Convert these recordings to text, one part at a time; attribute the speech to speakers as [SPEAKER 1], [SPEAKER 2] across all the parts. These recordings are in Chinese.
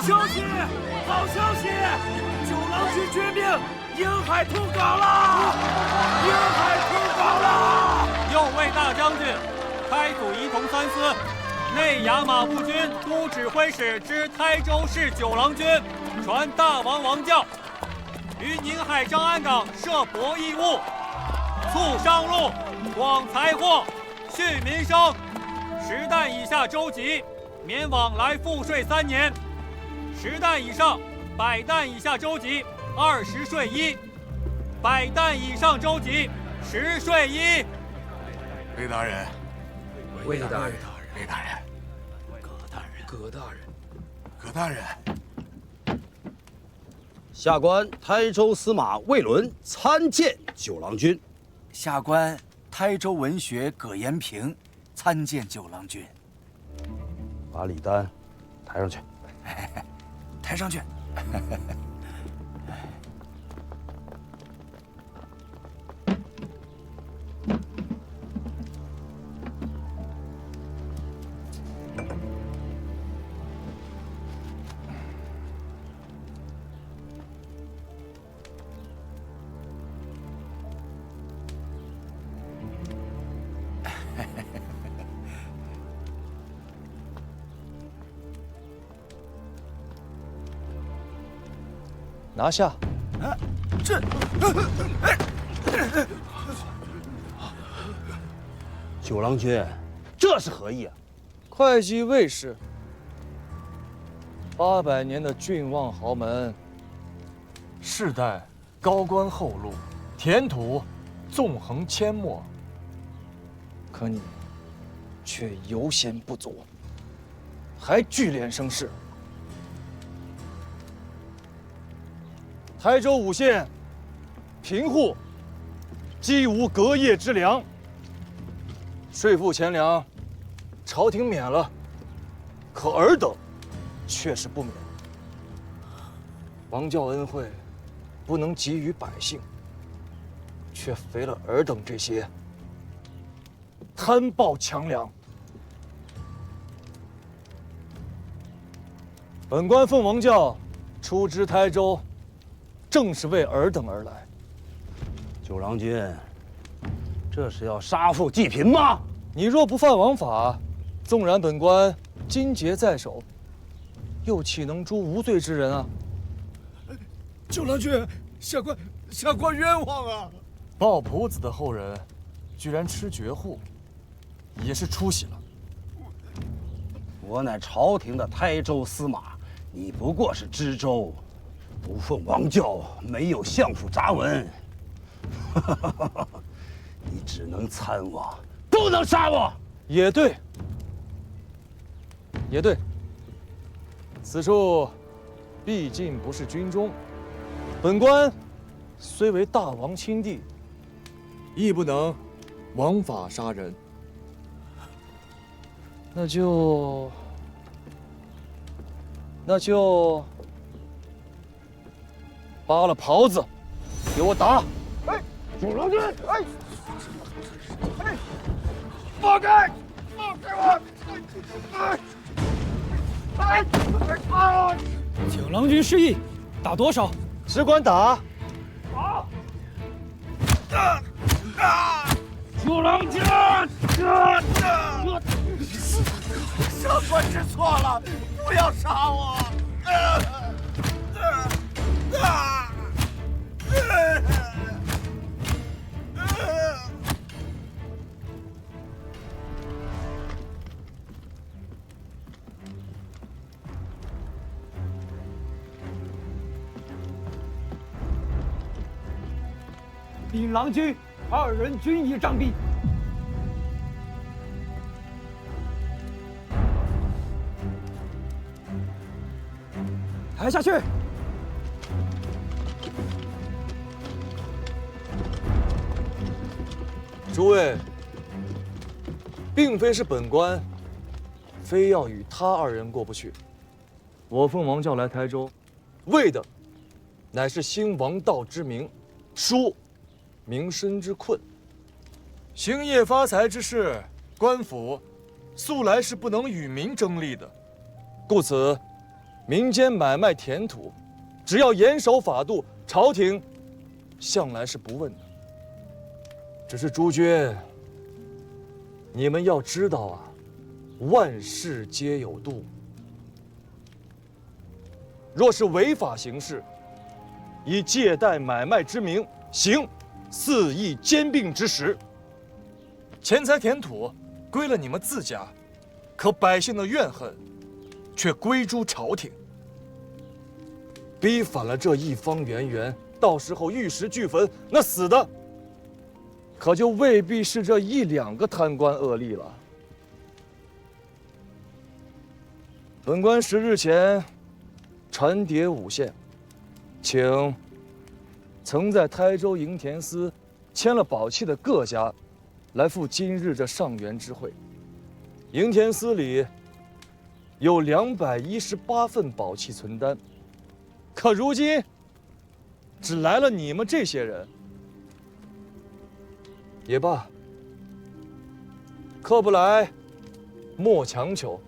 [SPEAKER 1] 消息！好消息！九郎军绝命，瀛海通港了！瀛海通港了！
[SPEAKER 2] 右卫大将军，开祖仪同三司，内衙马步军都指挥使之台州市九郎军，传大王王教，于宁海张安港设博弈物，促商路，广财货，恤民生。10担以下州籍，免往来赋税3年；10担以上、100担以下州籍，20税1；100担以上州籍，10税1。
[SPEAKER 3] 魏大人，
[SPEAKER 4] 魏大人，
[SPEAKER 3] 魏大人，
[SPEAKER 4] 葛大人，
[SPEAKER 3] 葛大人。
[SPEAKER 5] 下官台州司马魏伦参见九郎君。
[SPEAKER 6] 下官台州文学葛延平参见九郎君。
[SPEAKER 5] 把礼单抬上去。
[SPEAKER 6] 抬上去。
[SPEAKER 4] 拿下！
[SPEAKER 6] 这，
[SPEAKER 5] 九郎君，这是何意啊？
[SPEAKER 4] 会稽卫士，800年的郡望豪门，世代高官厚禄，田土纵横阡陌。可你却犹嫌不足，还聚敛声势。台州5县贫户饥无隔夜之粮，税赋钱粮，朝廷免了，可尔等却是不免。王教恩惠不能给予百姓，却肥了尔等这些贪暴强梁。本官奉王教出知台州，正是为尔等而来。
[SPEAKER 5] 九郎君，这是要杀富济贫吗？
[SPEAKER 4] 你若不犯王法，纵然本官金节在手，又岂能诛无罪之人啊？
[SPEAKER 1] 九郎君，下官冤枉啊！
[SPEAKER 4] 鲍仆子的后人，居然吃绝户，也是出息了。
[SPEAKER 5] 我乃朝廷的台州司马，你不过是知州。不奉王教，没有相府札文，你只能参我，不能杀我。
[SPEAKER 4] 也对，也对。此处毕竟不是军中，本官虽为大王亲弟，亦不能枉法杀人。那就扒了袍子，给我打！
[SPEAKER 1] 哎，九郎君，哎，放开，放开我！
[SPEAKER 7] 九郎君示意，打多少？
[SPEAKER 4] 只管打。
[SPEAKER 1] 好。九郎君，下官知错了，不要杀我！
[SPEAKER 7] 领郎君2人均已杖毙。抬下去！
[SPEAKER 4] 诸位，并非是本官非要与他2人过不去。我奉王教来台州，为的乃是兴王道之名，纾民生之困。兴业发财之事，官府素来是不能与民争利的，故此民间买卖田土，只要严守法度，朝廷向来是不问的。只是诸君，你们要知道啊，万事皆有度。若是违法行事，以借贷买卖之名行肆意兼并之实，钱财田土归了你们自家，可百姓的怨恨却归诸朝廷。逼反了这一方圆圆，到时候玉石俱焚，那死的可就未必是这1、2个贪官恶吏了。本官10日前传牒5县，请曾在台州营田司签了宝器的各家来赴今日这上元之会。营田司里有218份宝器存单，可如今只来了你们这些人。也罢，客不来，莫强求。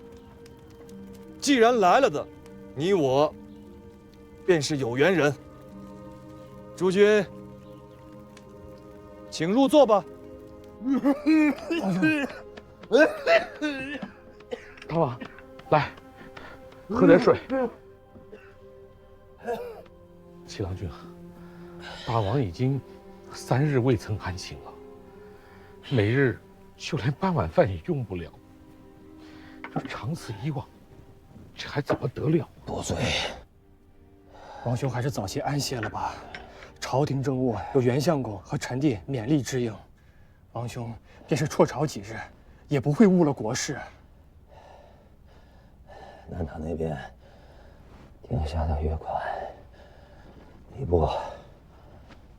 [SPEAKER 4] 既然来了的，你我便是有缘人。诸君，请入座吧。
[SPEAKER 8] 大王，来，喝点水。七郎君啊，大王已经3日未曾安寝了，每日就连半碗饭也用不了。这长此以往，这还怎么得了？
[SPEAKER 5] 多嘴。
[SPEAKER 9] 王兄还是早些安歇了吧。朝廷政务有袁相公和臣弟勉力支应，王兄便是辍朝几日，也不会误了国事。
[SPEAKER 5] 南塔那边定下的月款，礼部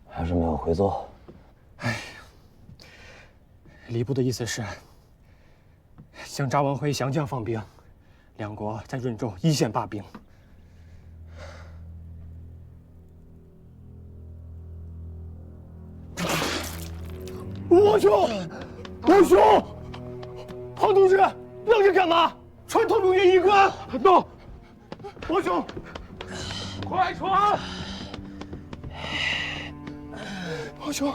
[SPEAKER 5] 还是没有回奏。
[SPEAKER 9] 礼部的意思是，向查文辉降将放兵，两国在润州一线罢兵。王兄，王兄，庞同志，愣着干嘛？传统中原一个。到，王兄，快传！王兄。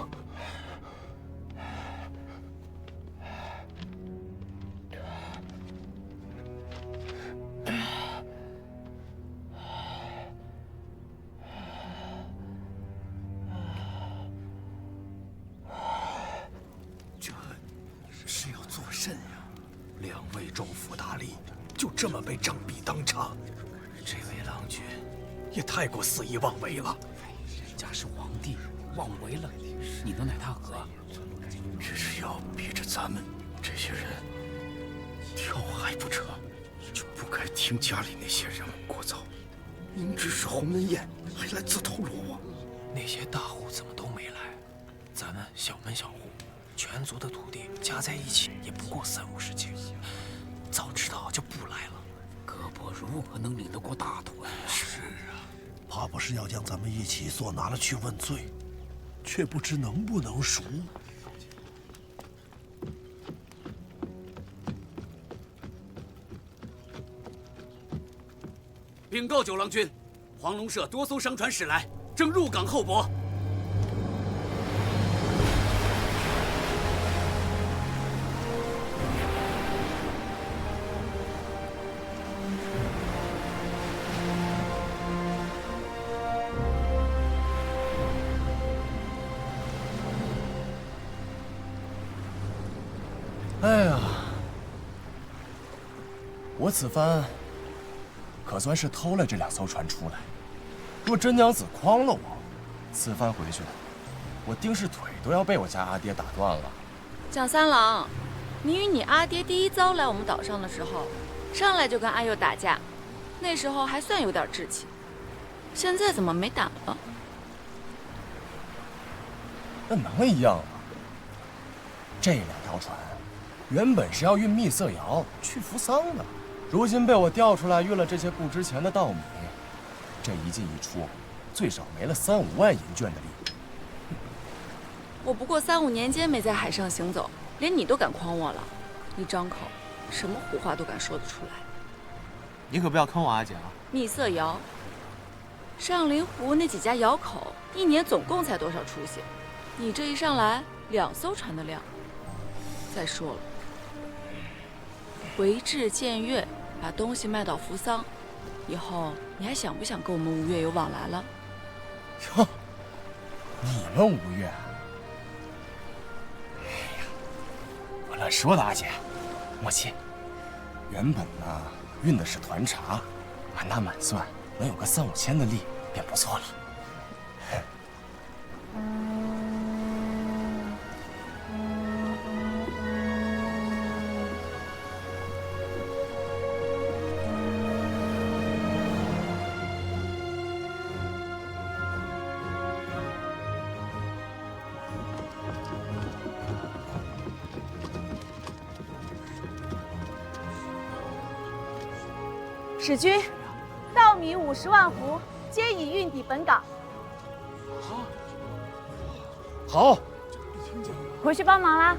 [SPEAKER 1] 这么被杖毙当场，这位郎君也太过肆意妄为了。
[SPEAKER 6] 人家是皇帝，妄为了，你能奈他何？
[SPEAKER 1] 只是要逼着咱们这些人跳海不成，就不该听家里那些人聒噪。明知是鸿门宴，还来自投罗网。
[SPEAKER 6] 那些大户怎么都没来？咱们小门小户，全族的土地加在一起也不过30-50顷。早知道就不来了，胳膊如何能领得过大腿？
[SPEAKER 1] 是啊，怕不是要将咱们一起捉拿了去问罪，却不知能不能赎。
[SPEAKER 10] 禀告九郎君，黄龙社多艘商船驶来，正入港候泊。
[SPEAKER 11] 哎呀，我此番可算是偷了这2艘船出来。若真娘子诓了我，此番回去，我定是腿都要被我家阿爹打断了。
[SPEAKER 12] 蒋三郎，你与你阿爹第一遭来我们岛上的时候，上来就跟阿佑打架，那时候还算有点志气，现在怎么没胆了？
[SPEAKER 11] 那能一样吗？这2条船原本是要运蜜色窑去扶桑的，如今被我调出来运了这些不值钱的稻米，这一进一出，最少没了3-5万银券的利益。
[SPEAKER 12] 我不过3-5年间没在海上行走，连你都敢诓我了，一张口，什么胡话都敢说得出来。
[SPEAKER 13] 你可不要坑我阿姐啊！
[SPEAKER 12] 密色窑。上林湖那几家窑口一年总共才多少出息？你这一上来2艘船的量。再说了，回至建岳，把东西卖到扶桑，以后你还想不想跟我们吴越有往来了？
[SPEAKER 11] 哟，你们吴越？哎呀，我乱说的，阿姐，莫气。原本呢，运的是团茶，满打满算能有个3、5千的利，便不错了。
[SPEAKER 13] 使君，稻米50万斛，皆已运抵本港。
[SPEAKER 4] 好，
[SPEAKER 13] 回去帮忙啦。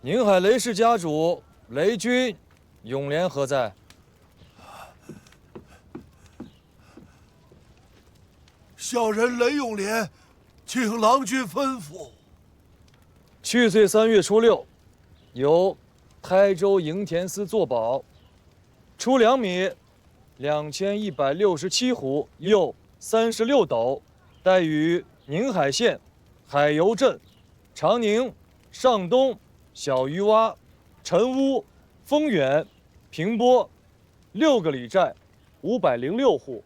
[SPEAKER 4] 宁海雷氏家主雷军，永廉何在？
[SPEAKER 3] 小人雷永廉，请郎君吩咐。
[SPEAKER 4] 去岁3月初6，由台州营田司作保，出粮米2167斛，又36斗，待于宁海县海油镇、长宁、上东、小鱼洼、陈屋、丰远、平波6个里寨506户，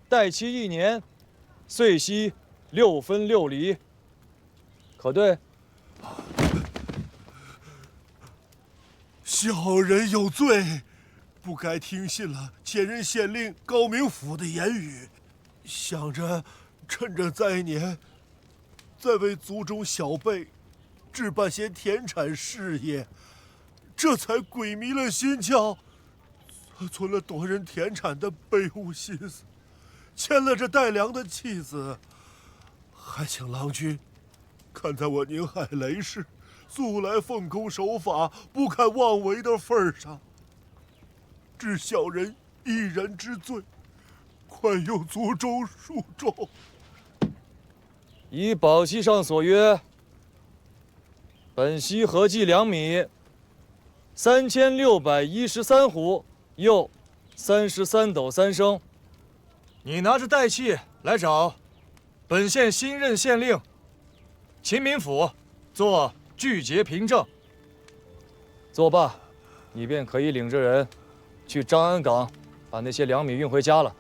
[SPEAKER 4] 待期1年，岁息6分6厘，可对？
[SPEAKER 3] 小人有罪，不该听信了前任县令高明甫的言语，想着趁着灾年，再为族中小辈置办些田产事业，这才鬼迷了心窍，存了夺人田产的卑污心思，牵了这带粮的妻子，还请郎君看在我宁海雷氏素来奉公守法、不堪妄为的份上，治小人一人之罪，宽宥族中恕众。
[SPEAKER 4] 依保期上所约，本溪合计粮米3613斛，又33斗3升。你拿着代契来找本县新任县令秦民甫做拒绝凭证。作罢，你便可以领着人去张安港，把那些粮米运回家了。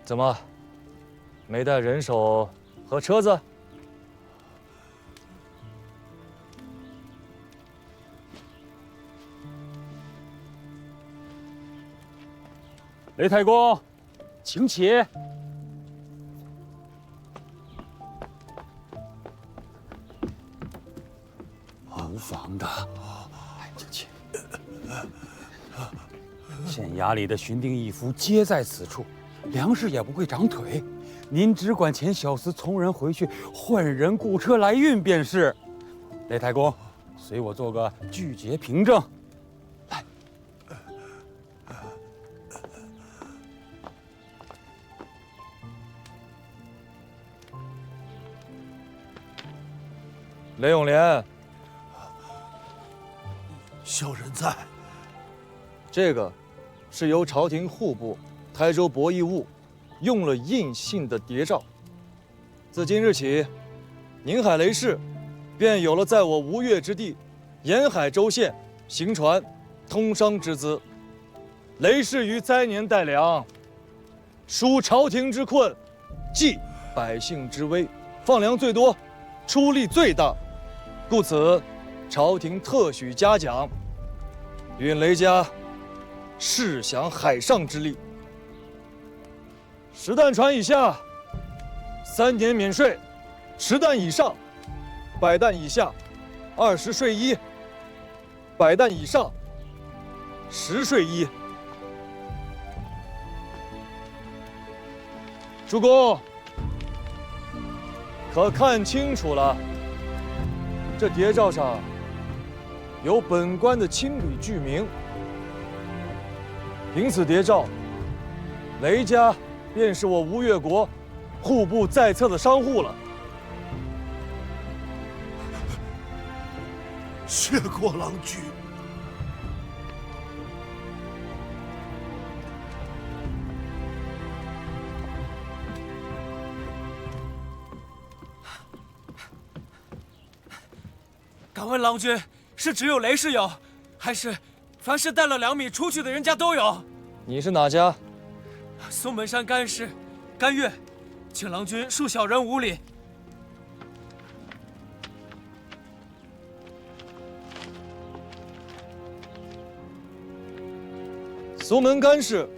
[SPEAKER 4] 怎么，没带人手和车子？
[SPEAKER 2] 雷太公，请起。
[SPEAKER 10] 无妨的，请起。县衙里的巡定义夫皆在此处，粮食也不会长腿。您只管遣小厮从人回去，换人雇车来运便是。雷太公，随我做个拒绝凭证。来。
[SPEAKER 4] 雷永廉，
[SPEAKER 3] 小人在。
[SPEAKER 4] 这个是由朝廷户部台州博弈务用了印信的谍照。自今日起，宁海雷氏便有了在我吴越之地沿海州县行船通商之资。雷氏于灾年带粮，纾朝廷之困，济百姓之危，放粮最多，出力最大，故此朝廷特许嘉奖，允雷家试享海上之利。10担船以下3年免税，10担以上100担以下20税1，100担以上10税1。主公，可看清楚了，这谍照上有本官的亲笔具名。凭此谍照，雷家便是我吴越国户部在册的商户了。
[SPEAKER 3] 谢过郎君。
[SPEAKER 11] 敢问郎君，是只有雷氏有，还是凡是带了2米出去的人家都有？
[SPEAKER 4] 你是哪家？
[SPEAKER 11] 松门山甘氏，甘月，请郎君恕小人无礼。
[SPEAKER 4] 松门甘氏，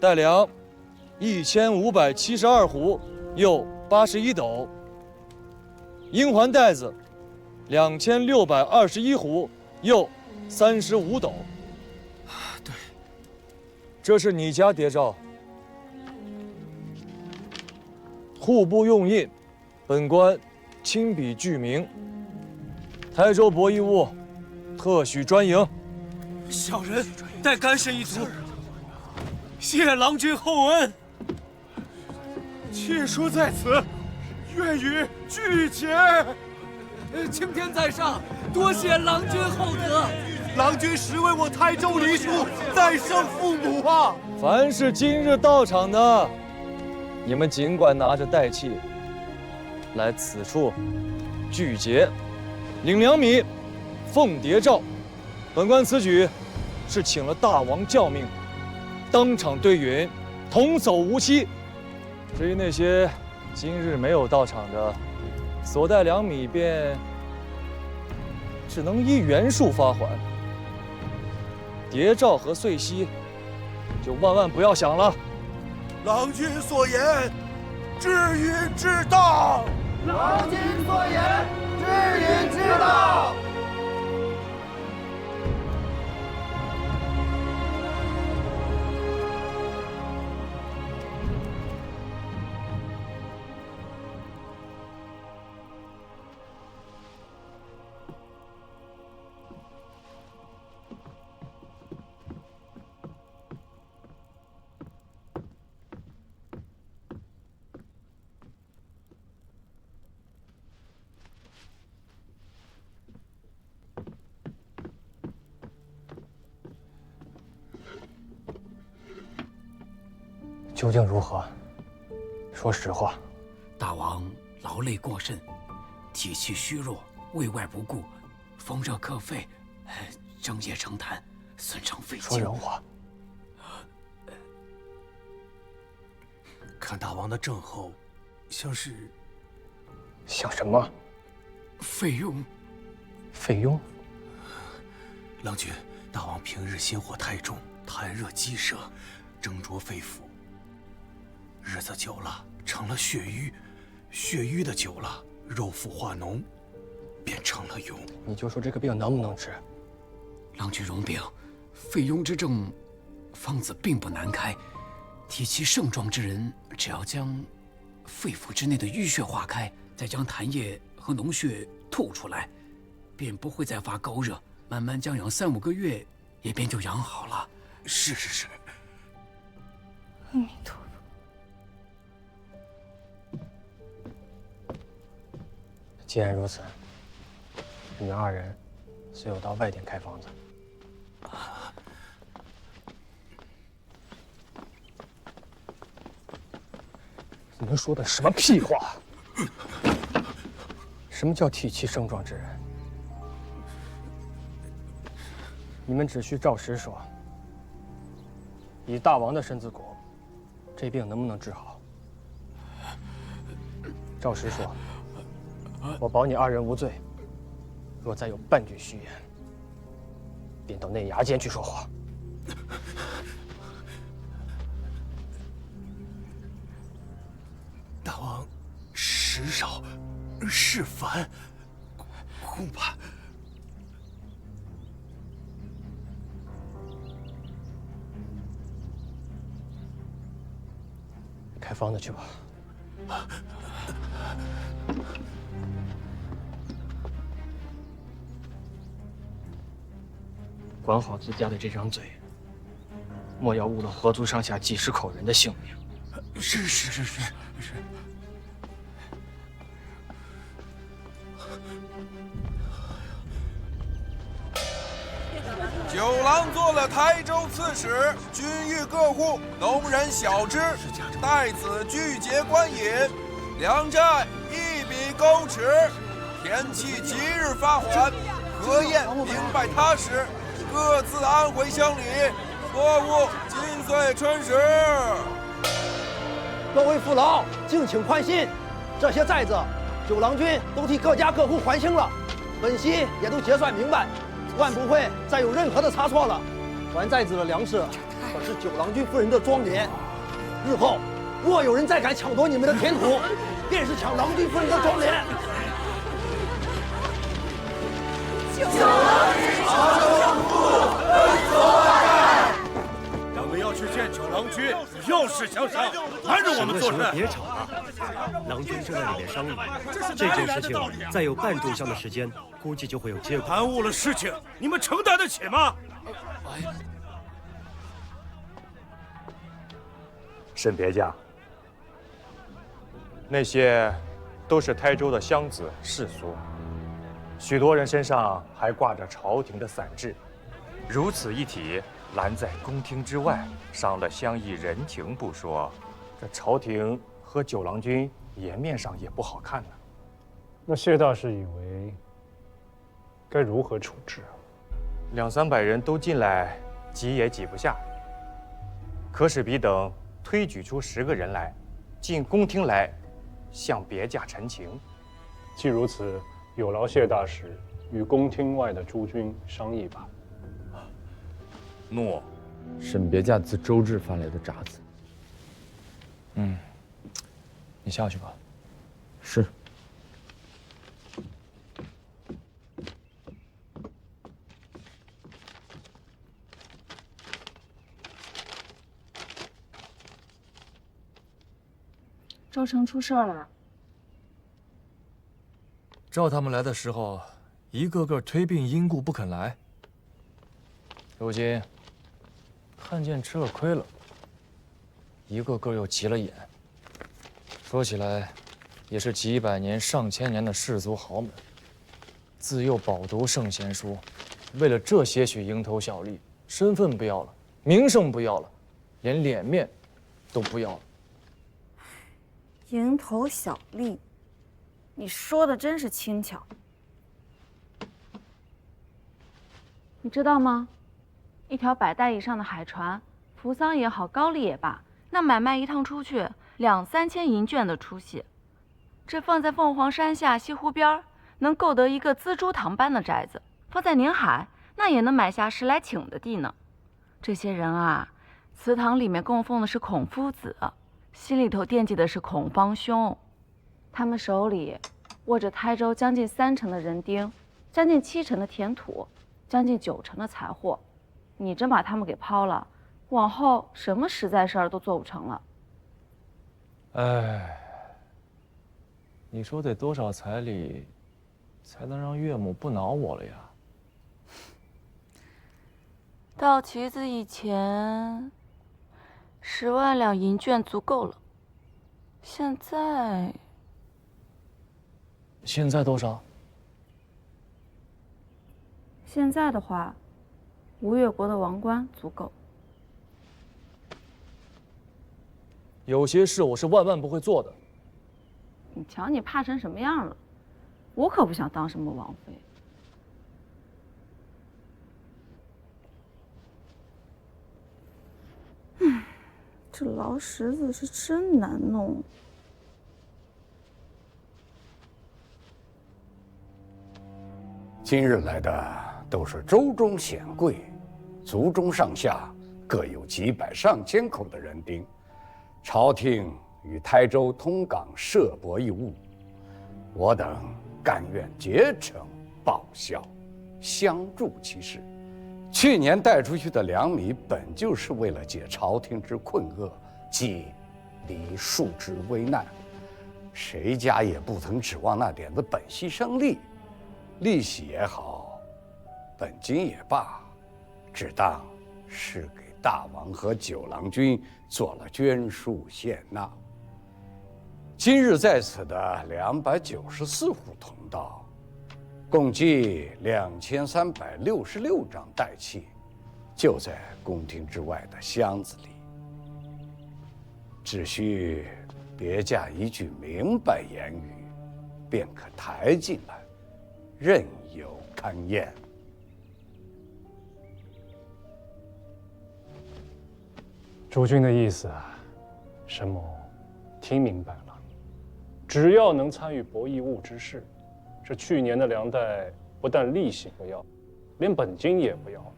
[SPEAKER 4] 带粮1572斛，又81斗；阴环带子2621斛，又35斗。
[SPEAKER 11] 对，
[SPEAKER 4] 这是你家谍照，户部用印，本官亲笔具名。台州博弈务，特许专营。
[SPEAKER 11] 小人代甘氏一族，谢郎君厚恩。
[SPEAKER 9] 妾说在此，愿与俱结。
[SPEAKER 11] 青天在上，多谢郎君厚德。
[SPEAKER 9] 郎君实为我台州黎庶再生父母啊！
[SPEAKER 4] 凡是今日到场的，你们尽管拿着带器来此处聚结，领2米，奉谍照。本官此举是请了大王教命，当场对允，童叟无欺。至于那些今日没有到场的，所带2米便只能依原数发还。谍照和岁息，就万万不要想了。
[SPEAKER 3] 郎君所言，至允至当。
[SPEAKER 9] 郎君所言，至允至当。
[SPEAKER 14] 究竟如何？说实话。
[SPEAKER 6] 大王劳累过甚，体气虚弱，卫外不顾，风热克肺，正夜成痰，损伤肺经。
[SPEAKER 14] 说人话。
[SPEAKER 6] 看大王的症候，像是
[SPEAKER 14] 像什么？
[SPEAKER 6] 肺痈。
[SPEAKER 14] 肺痈。
[SPEAKER 6] 郎君，大王平日心火太重，痰热积摄，蒸灼肺腑。日子久了，成了血瘀，血瘀的久了，肉腐化脓，便成了痈。
[SPEAKER 14] 你就说这个病能不能治？
[SPEAKER 6] 郎君容禀，肺痈之症，方子并不难开。体气盛壮之人，只要将肺腑之内的淤血化开，再将痰液和脓血吐出来，便不会再发高热。慢慢将养3、5个月，也便就养好了。是。
[SPEAKER 15] 阿弥陀佛。
[SPEAKER 14] 既然如此，你们2人随我到外殿开房子。你们说的什么屁话？什么叫体气盛壮之人？你们只需照实说。以大王的身子骨，这病能不能治好？照实说。我保你2人无罪，若再有半句虚言，便到内衙间去说话。
[SPEAKER 6] 大王，时少，事繁，恐怕
[SPEAKER 14] 开房子去吧。管好自家的这张嘴，莫要误了河族上下几十口人的性命。
[SPEAKER 1] 是。
[SPEAKER 16] 九郎做了台州刺史，均谕各户农人小支，待子拒绝官饮，粮债一笔勾持，天气即日发还，河晏兵败他时，各自安回乡里，错误今岁春时。
[SPEAKER 17] 各位父老，敬请宽心，这些债子，九郎君都替各家各户还清了，本席也都结算明白。万不会再有任何的差错了。还债子的粮食可是九郎君夫人的庄园，日后若有人再敢抢夺你们的田土，便是抢郎君夫人的庄园。
[SPEAKER 9] 九郎君长生不老，恩泽大盖。
[SPEAKER 3] 我们要去见九郎君，要事相商，拦着我们做甚？
[SPEAKER 18] 别吵了，郎君正在里面商议。这件事情再有半炷香的时间，估计就会有结果。
[SPEAKER 3] 耽误了事情，你们承担得起吗？
[SPEAKER 19] 沈别将，那些都是台州的乡子士族，许多人身上还挂着朝廷的伞制，如此一体，拦在宫廷之外，伤了乡义人情不说，这朝廷和九郎君颜面上也不好看呢。
[SPEAKER 20] 那谢大师以为该如何处置啊
[SPEAKER 19] ？200-300人都进来，挤也挤不下。可使彼等推举出10个人来，进宫廷来，向别驾陈情。
[SPEAKER 20] 既如此，有劳谢大师与宫廷外的诸军商议吧。
[SPEAKER 19] 诺。
[SPEAKER 4] 沈别驾自周至发来的札子。你下去吧。是。
[SPEAKER 15] 周成出事了。
[SPEAKER 4] 照他们来的时候，一个个推病因故不肯来。如今看见吃了亏了，一个个又急了眼。说起来，也是几百年、上千年的氏族豪门，自幼饱读圣贤书，为了这些许蝇头小利，身份不要了，名声不要了，连脸面都不要了。
[SPEAKER 15] 蝇头小利，你说的真是轻巧。你知道吗？一条100代以上的海船，扶桑也好，高丽也罢，那买卖一趟出去2-3千银绢的出息，这放在凤凰山下西湖边，能购得一个辎珠堂般的宅子；放在宁海，那也能买下10来顷的地呢。这些人啊，祠堂里面供奉的是孔夫子，心里头惦记的是孔方兄，他们手里握着台州将近3成的人丁，将近7成的田土，将近9成的财货。你真把他们给抛了，往后什么实在事儿都做不成了。
[SPEAKER 4] 哎，你说得多少彩礼，才能让岳母不恼我了呀？
[SPEAKER 12] 到旗子以前，10万两银绢足够了。现
[SPEAKER 4] 在多少？
[SPEAKER 15] 现在的话，吴越国的王冠足够。
[SPEAKER 4] 有些事我是万万不会做的。
[SPEAKER 15] 你瞧你怕成什么样了？我可不想当什么王妃。这劳什子是真难弄。
[SPEAKER 21] 今日来的都是州中显贵，族中上下各有几百上千口的人丁。朝廷与台州通港设帛一物，我等甘愿竭诚报效，相助其事。去年带出去的粮米，本就是为了解朝廷之困厄，济离庶之危难。谁家也不曾指望那点子本息生利，利息也好，本金也罢，只当是给大王和九郎君做了捐书献纳。今日在此的294户同道，共计2366张代契，就在宫廷之外的箱子里。只需别驾一句明白言语，便可抬进来，任由勘验。
[SPEAKER 20] 诸君的意思，沈某听明白了。只要能参与博弈物之事，这去年的粮代不但利息不要，连本金也不要了，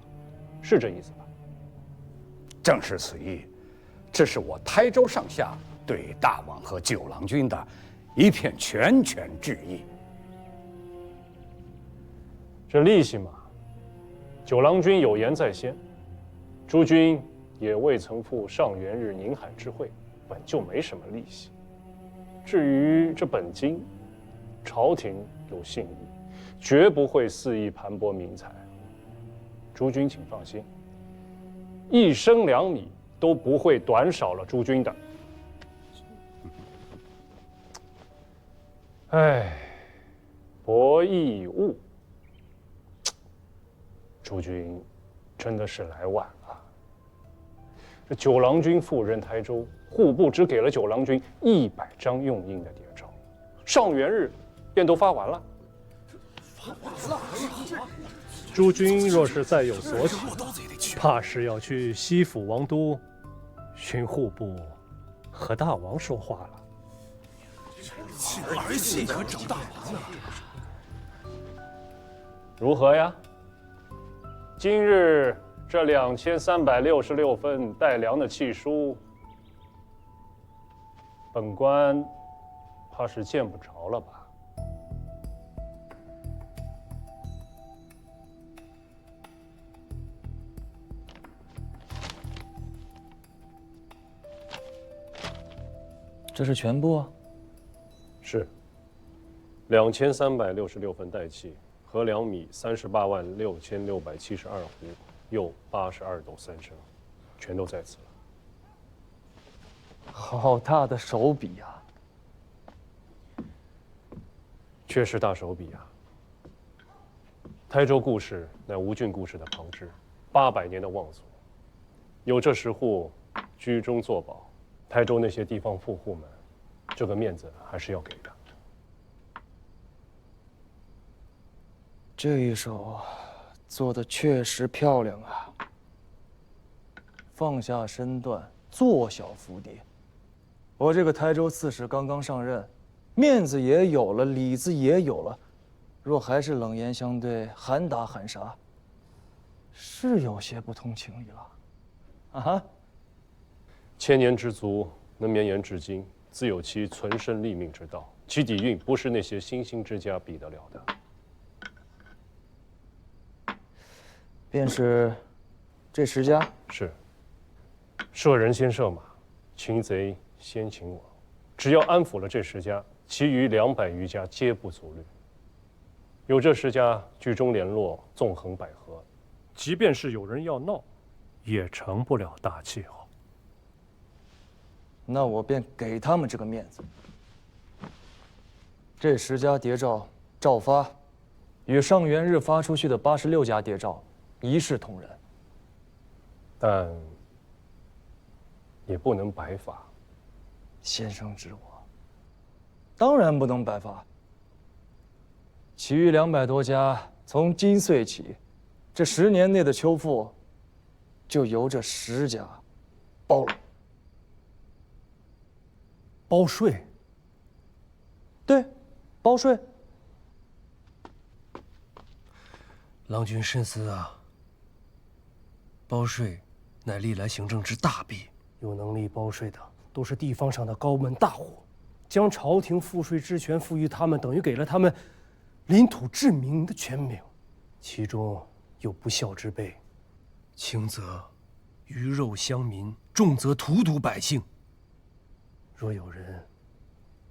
[SPEAKER 20] 是这意思吧？
[SPEAKER 21] 正是此意，这是我台州上下对大王和九郎君的一片拳拳致意。
[SPEAKER 20] 这利息嘛，九郎君有言在先，诸君也未曾赴上元日宁海之会，本就没什么利息。至于这本金，朝廷有信义，绝不会肆意盘剥民财。诸君请放心，1升2米都不会短少了诸君的。哎，博弈物，诸君真的是来晚了。这九郎君赴任台州，户部只给了九郎君100张用印的谍照，上元日便都发完了。诸君若是再有所起，怕是要去西府王都寻户部和大王说话了。
[SPEAKER 3] 儿戏可找大王呢？
[SPEAKER 20] 如何呀？今日这2366份带粮的契书，本官怕是见不着了吧？
[SPEAKER 4] 这是全部啊？
[SPEAKER 20] 是。2366份代契和粮米386672斛，又82斗3升，全都在此了。
[SPEAKER 4] 好大的手笔呀！
[SPEAKER 20] 确实大手笔啊！台州故事乃吴郡故事的旁支，800年的望族，有这10户居中作保，台州那些地方富户们，这个面子还是要给的。
[SPEAKER 4] 这一手做的确实漂亮啊！放下身段，做小伏低。我这个台州刺史刚刚上任，面子也有了，里子也有了，若还是冷言相对，喊打喊杀，是有些不通情理了。啊哈！
[SPEAKER 20] 千年之族能绵延至今，自有其存身立命之道，其底蕴不是那些新兴之家比得了的。
[SPEAKER 4] 便是这10家？
[SPEAKER 20] 是。射人先射马，擒贼先擒王。只要安抚了这10家，其余200余家皆不足虑。有这10家居中联络，纵横捭阖，即便是有人要闹，也成不了大气候。
[SPEAKER 4] 那我便给他们这个面子。这10家谍照照发，与上元日发出去的86家谍照一视同仁。
[SPEAKER 20] 但也不能白发。
[SPEAKER 4] 先生知我，当然不能白发。其余200多家，从今岁起，这10年内的秋赋，就由这10家包了。
[SPEAKER 20] 包税？
[SPEAKER 4] 对，包税。
[SPEAKER 6] 郎君深思啊，包税乃历来行政之大弊，
[SPEAKER 9] 有能力包税的都是地方上的高门大户，将朝廷赋税之权赋予他们，等于给了他们领土治民的权柄，其中有不孝之辈，
[SPEAKER 6] 轻则鱼肉乡民，重则荼毒百姓。
[SPEAKER 9] 若有人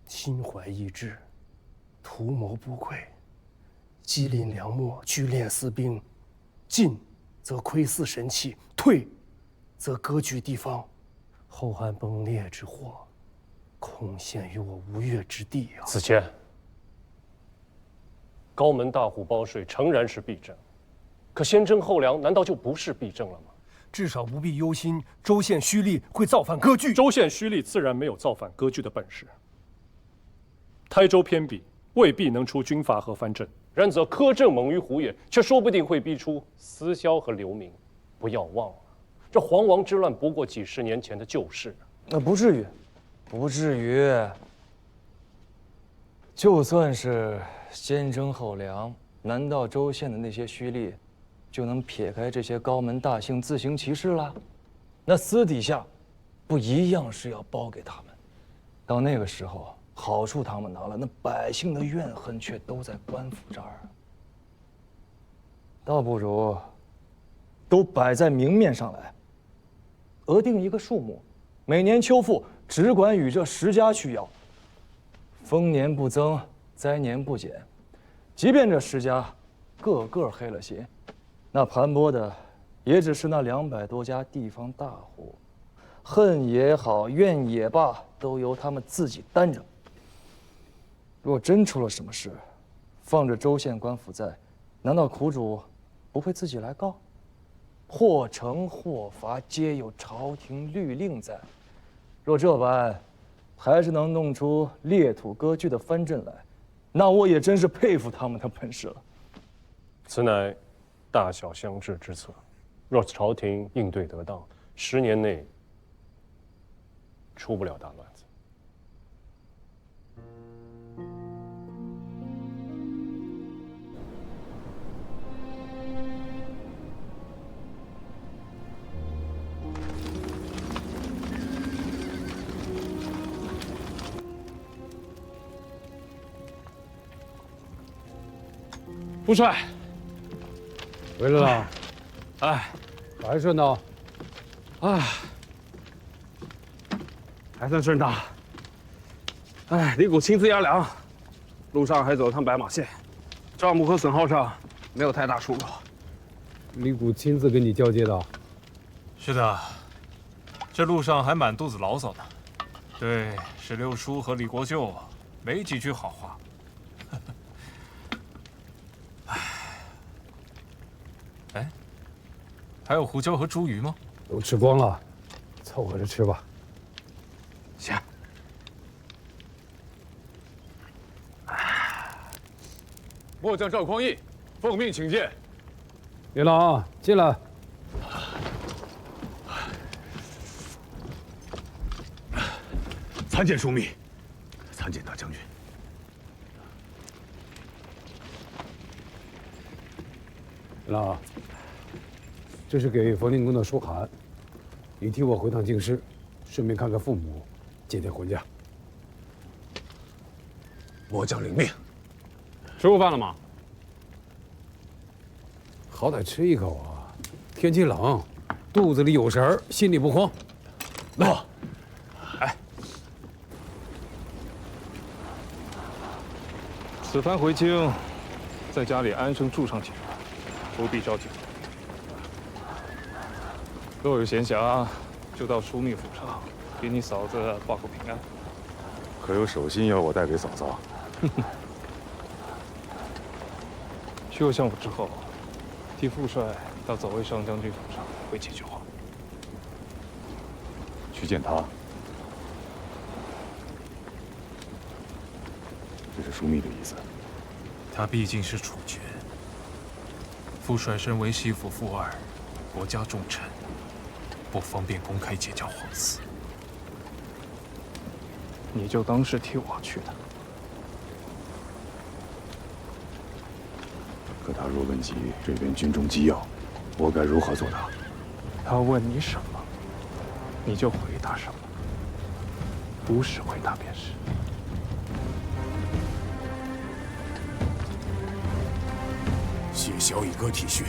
[SPEAKER 9] 心怀异志，图谋不轨，机临良末，聚敛私兵，进则窥伺神器；退，则割据地方。后汉崩裂之祸，恐陷于我无越之地啊！
[SPEAKER 20] 子谦，高门大户包税诚然是弊政，可先征后粮难道就不是弊政了吗？
[SPEAKER 9] 至少不必忧心州县胥吏会造反割据。
[SPEAKER 20] 州县胥吏自然没有造反割据的本事。台州偏僻，未必能出军阀和藩镇；然则苛政猛于虎也，却说不定会逼出私销和流民。不要忘了，这黄王之乱不过几十年前的旧事。
[SPEAKER 4] 那不至于，不至于。就算是先征后粮，难道州县的那些胥吏就能撇开这些高门大姓自行其事了？那私底下不一样是要包给他们。到那个时候，好处他们拿了，那百姓的怨恨却都在官府这儿。倒不如都摆在明面上来，额定一个数目，每年秋赋只管与这10家去要，丰年不增，灾年不减。即便这10家个个黑了心，那盘剥的也只是那200多家地方大户，恨也好，怨也罢，都由他们自己担着。若真出了什么事，放着州县官府在，难道苦主不会自己来告？或惩或罚，皆有朝廷律令在。若这般，还是能弄出裂土割据的藩镇来，那我也真是佩服他们的本事了。
[SPEAKER 20] 此乃大小相治之策，若朝廷应对得当，10年内出不了大乱子。
[SPEAKER 10] 副帅，回来了。哎，还顺道。哎，还算顺道。哎，李谷亲自押粮，路上还走了趟白马线，账目和损耗上没有太大出入。
[SPEAKER 7] 李谷亲自跟你交接的？
[SPEAKER 22] 是的，这路上还满肚子牢骚呢。对石榴叔和李国舅没几句好话。哎，还有胡椒和茱萸吗？
[SPEAKER 7] 都吃光了，凑合着吃吧。
[SPEAKER 22] 行。
[SPEAKER 10] 末将赵匡胤奉命请见。
[SPEAKER 7] 元朗，进来。
[SPEAKER 9] 参见枢密，参见大将军。
[SPEAKER 7] 元朗，这是给冯令公的书函，你替我回趟京师，顺便看看父母，接点婚假。
[SPEAKER 9] 末将领命。
[SPEAKER 10] 吃过饭了吗？
[SPEAKER 7] 好歹吃一口啊！天气冷，肚子里有食儿，心里不慌。
[SPEAKER 9] 那，
[SPEAKER 22] 哎，此番回京，在家里安生住上几日，不必着急。若有闲暇，就到枢密府上给你嫂子报个平安。
[SPEAKER 19] 可有手信要我带给嫂嫂？
[SPEAKER 22] 去过相府之后，替副帅到左卫上将军府上回几句话。
[SPEAKER 19] 去见他。这是枢密的意思。
[SPEAKER 22] 他毕竟是储君，副帅身为西府副二，国家重臣，不方便公开结交皇嗣。你就当是替我去的。
[SPEAKER 19] 可他若问及这边军中机要，我该如何作答？
[SPEAKER 22] 他问你什么，你就回答什么，如实回答便是。
[SPEAKER 9] 谢萧一哥体恤。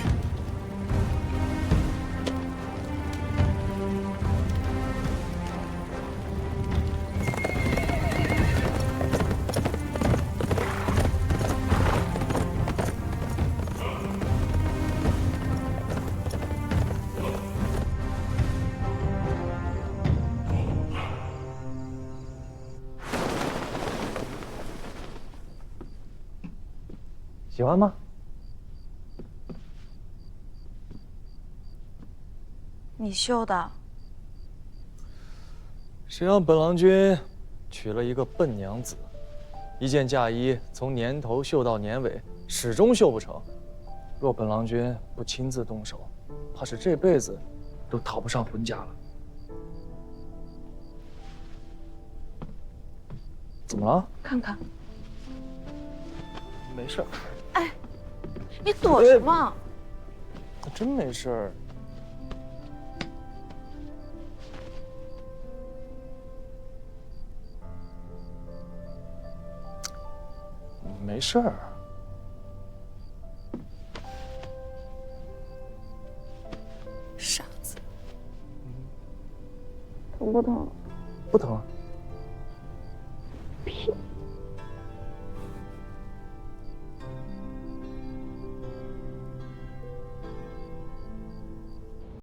[SPEAKER 4] 喜欢吗？
[SPEAKER 15] 你绣的。
[SPEAKER 4] 谁让本郎君娶了一个笨娘子，一件嫁衣从年头绣到年尾，始终绣不成。若本郎君不亲自动手，怕是这辈子都讨不上婚嫁了。怎么了？
[SPEAKER 15] 看看。
[SPEAKER 4] 没事。
[SPEAKER 15] 哎，你躲什么？
[SPEAKER 4] 真没事儿。没事儿。
[SPEAKER 12] 傻子。
[SPEAKER 15] 疼不疼？
[SPEAKER 4] 不疼。
[SPEAKER 15] 屁。